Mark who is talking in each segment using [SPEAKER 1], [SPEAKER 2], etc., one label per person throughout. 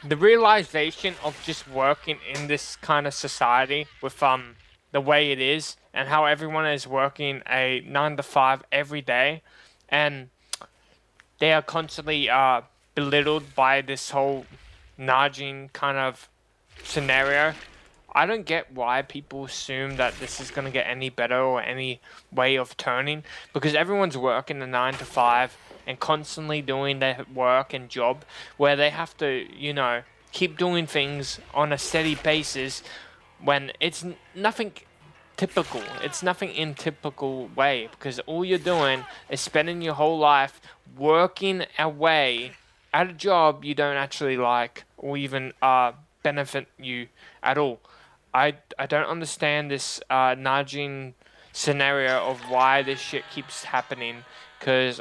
[SPEAKER 1] the realization of just working in this kind of society with the way it is and how everyone is working a 9 to 5 every day, and they are constantly belittled by this whole nudging kind of scenario. I don't get why people assume that this is going to get any better or any way of turning, because everyone's working a 9 to 5 and constantly doing their work and job where they have to, keep doing things on a steady basis when it's nothing typical. It's nothing in typical way, because all you're doing is spending your whole life working away at a job you don't actually like or even benefit you at all. I don't understand this nudging scenario of why this shit keeps happening, because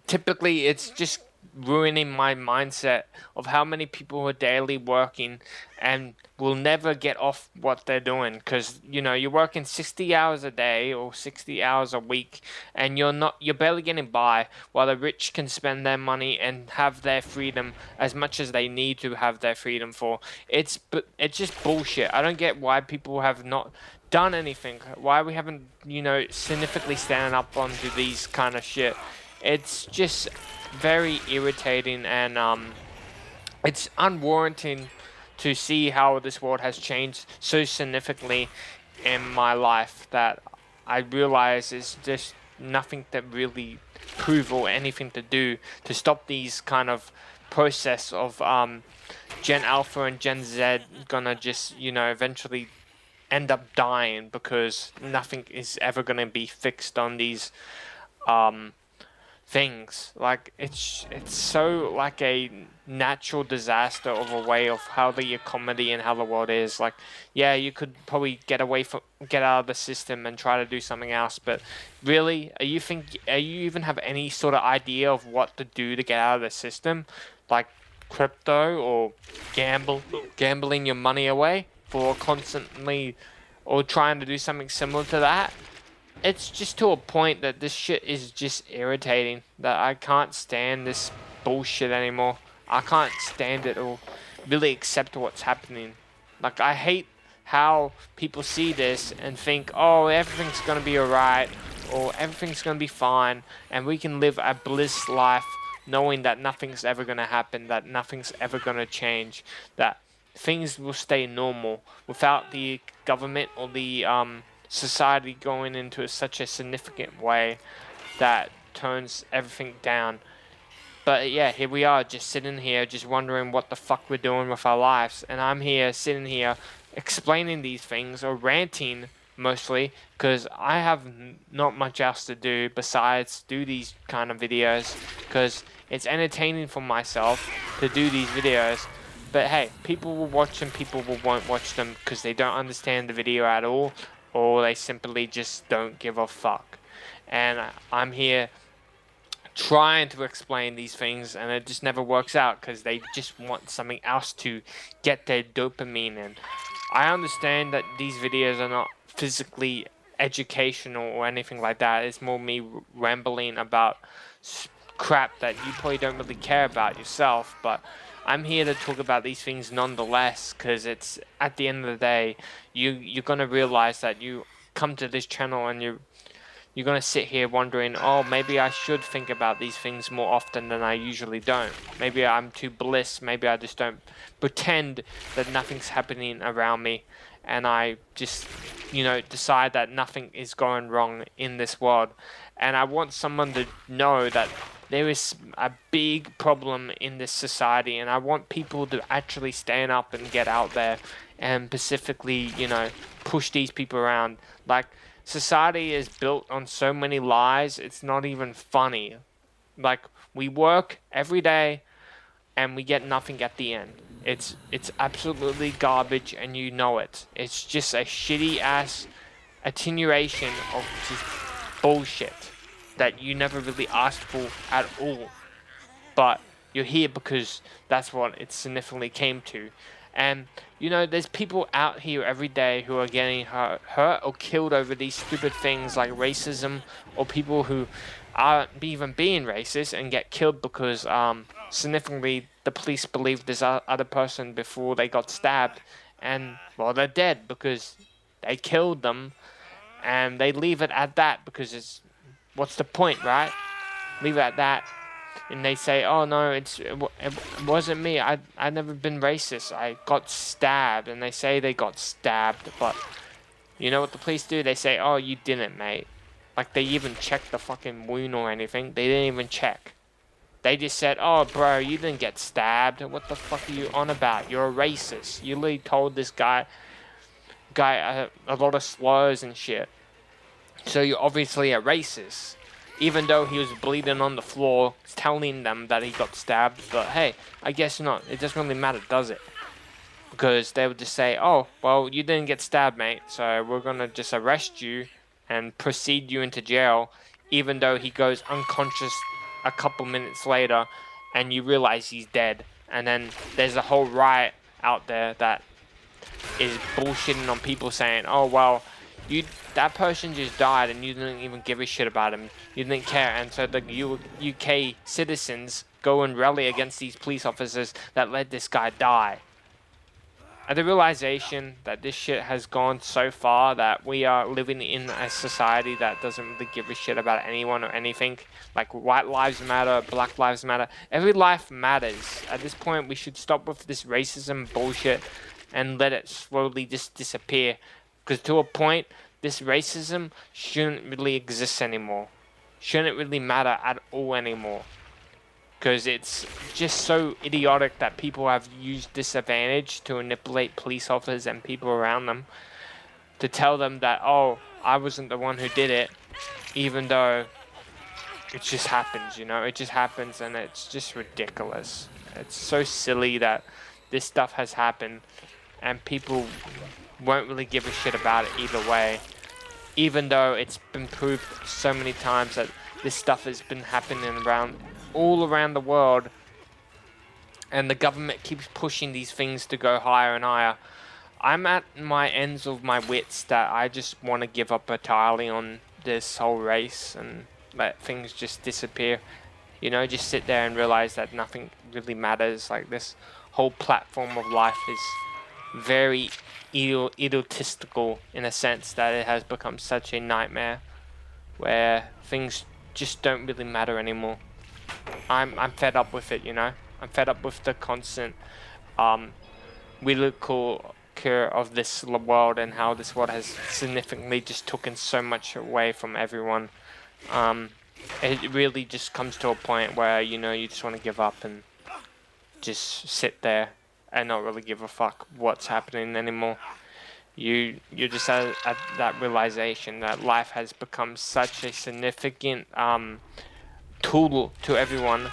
[SPEAKER 1] typically it's just ruining my mindset of how many people are daily working and will never get off what they're doing, because you're working 60 hours a day or 60 hours a week, and you're barely getting by, while the rich can spend their money and have their freedom as much as they need to have their freedom for. It's just bullshit. I don't get why people have not done anything, why we haven't significantly stand up onto these kind of shit. It's just very irritating, and it's unwarranted to see how this world has changed so significantly in my life that I realize it's just nothing to really prove or anything to do to stop these kind of process of Gen Alpha and Gen Z gonna just eventually end up dying, because nothing is ever gonna be fixed on these um things. Like it's so like a natural disaster of a way of how the economy and how the world is. Like, yeah, you could probably get out of the system and try to do something else, but really, are you even have any sort of idea of what to do to get out of the system, like crypto or gambling your money away for constantly, or trying to do something similar to that? It's just to a point that this shit is just irritating, that I can't stand this bullshit anymore. I can't stand it or really accept what's happening. Like, I hate how people see this and think, oh, everything's gonna be alright, or everything's gonna be fine, and we can live a bliss life knowing that nothing's ever gonna happen, that nothing's ever gonna change, that things will stay normal without the government or the society going into such a significant way that turns everything down. But yeah, here we are, just sitting here, just wondering what the fuck we're doing with our lives. And I'm here, sitting here, explaining these things, or ranting mostly, because I have not much else to do besides do these kind of videos, because it's entertaining for myself to do these videos. But hey, people will watch them, people will won't watch them because they don't understand the video at all, or they simply just don't give a fuck. And I'm here trying to explain these things, and it just never works out because they just want something else to get their dopamine in. I understand that these videos are not physically educational or anything like that. It's more me rambling about crap that you probably don't really care about yourself, but I'm here to talk about these things nonetheless, because it's at the end of the day, you're gonna realize that you come to this channel and you're gonna sit here wondering, oh, maybe I should think about these things more often than I usually don't. Maybe I'm too bliss. Maybe I just don't pretend that nothing's happening around me, and I just, decide that nothing is going wrong in this world. And I want someone to know that there is a big problem in this society, and I want people to actually stand up and get out there and specifically, push these people around. Like, society is built on so many lies, it's not even funny. Like, we work every day and we get nothing at the end. It's absolutely garbage, and you know it. It's just a shitty ass attenuation of just bullshit that you never really asked for at all. But you're here because that's what it significantly came to. And there's people out here every day who are getting hurt or killed over these stupid things like racism, or people who aren't even being racist and get killed because significantly, the police believe this other person before they got stabbed, and well, they're dead because they killed them, and they leave it at that because it's what's the point, right? Leave it at that. And they say, "Oh no, it wasn't me. I never been racist. I got stabbed." And they say they got stabbed, but you know what the police do? They say, "Oh, you didn't, mate." Like they even checked the fucking wound or anything. They didn't even check. They just said, "Oh, bro, you didn't get stabbed. What the fuck are you on about? You're a racist. You literally told this guy a lot of slurs and shit. So you're obviously a racist." Even though he was bleeding on the floor, telling them that he got stabbed. But hey, I guess not. It doesn't really matter, does it? Because they would just say, "Oh, well, you didn't get stabbed, mate. So we're gonna just arrest you and proceed you into jail." Even though he goes unconscious a couple minutes later, and you realize he's dead. And then there's a whole riot out there that is bullshitting on people saying, "Oh well, that person just died and you didn't even give a shit about him. You didn't care." And so the UK citizens go and rally against these police officers that let this guy die. And the realization that this shit has gone so far that we are living in a society that doesn't really give a shit about anyone or anything. Like white lives matter, black lives matter. Every life matters. At this point, we should stop with this racism bullshit and let it slowly just disappear. Because to a point, this racism shouldn't really exist anymore. Shouldn't really matter at all anymore. Because it's just so idiotic that people have used this advantage to manipulate police officers and people around them to tell them that, "Oh, I wasn't the one who did it," even though it just happens, you know? It just happens, and it's just ridiculous. It's so silly that this stuff has happened, and people won't really give a shit about it either way, even though it's been proved so many times that this stuff has been happening all around the world, and the government keeps pushing these things to go higher and higher. I'm at my ends of my wits that I just want to give up entirely on this whole race and let things just disappear. You know, just sit there and realize that nothing really matters. Like this whole platform of life is very egotistical in a sense that it has become such a nightmare where things just don't really matter anymore. I'm fed up with it, you know. I'm fed up with the constant ridicule of this world and how this world has significantly just taken so much away from everyone. It really just comes to a point where, you know, you just want to give up and just sit there and not really give a fuck what's happening anymore. You're just at that realization that life has become such a significant tool to everyone,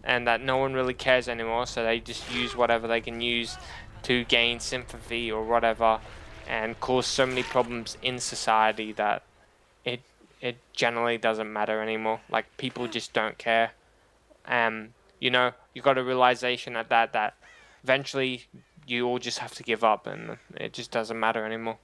[SPEAKER 1] and that no one really cares anymore, so they just use whatever they can use to gain sympathy or whatever, and cause so many problems in society that it generally doesn't matter anymore. Like people just don't care. You know, you got a realization at that eventually you all just have to give up, and it just doesn't matter anymore.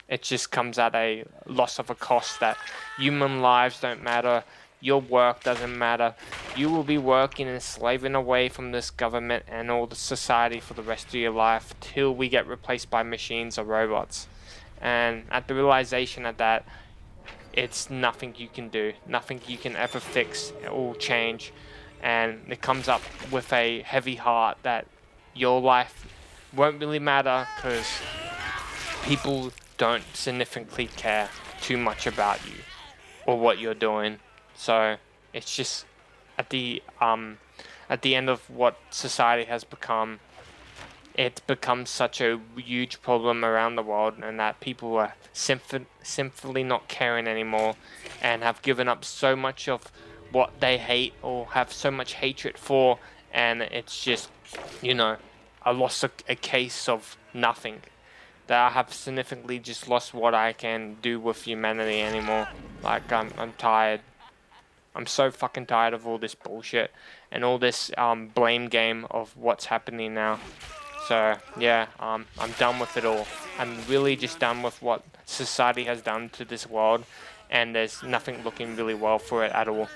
[SPEAKER 1] It just comes at a loss of a cost that human lives don't matter. Your work doesn't matter. You will be working and slaving away from this government and all the society for the rest of your life till we get replaced by machines or robots. And at the realization of that, it's nothing you can do, nothing you can ever fix or change. And it comes up with a heavy heart that your life won't really matter because people don't significantly care too much about you or what you're doing. So it's just at the end of what society has become, it's become such a huge problem around the world, and that people are simply not caring anymore and have given up so much of what they hate or have so much hatred for, and it's just, you know, I lost a case of nothing. That I have significantly just lost what I can do with humanity anymore. Like I'm tired. I'm so fucking tired of all this bullshit and all this blame game of what's happening now. So yeah, I'm done with it all. I'm really just done with what society has done to this world, and there's nothing looking really well for it at all.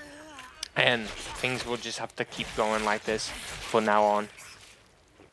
[SPEAKER 1] and things will just have to keep going like this from now on.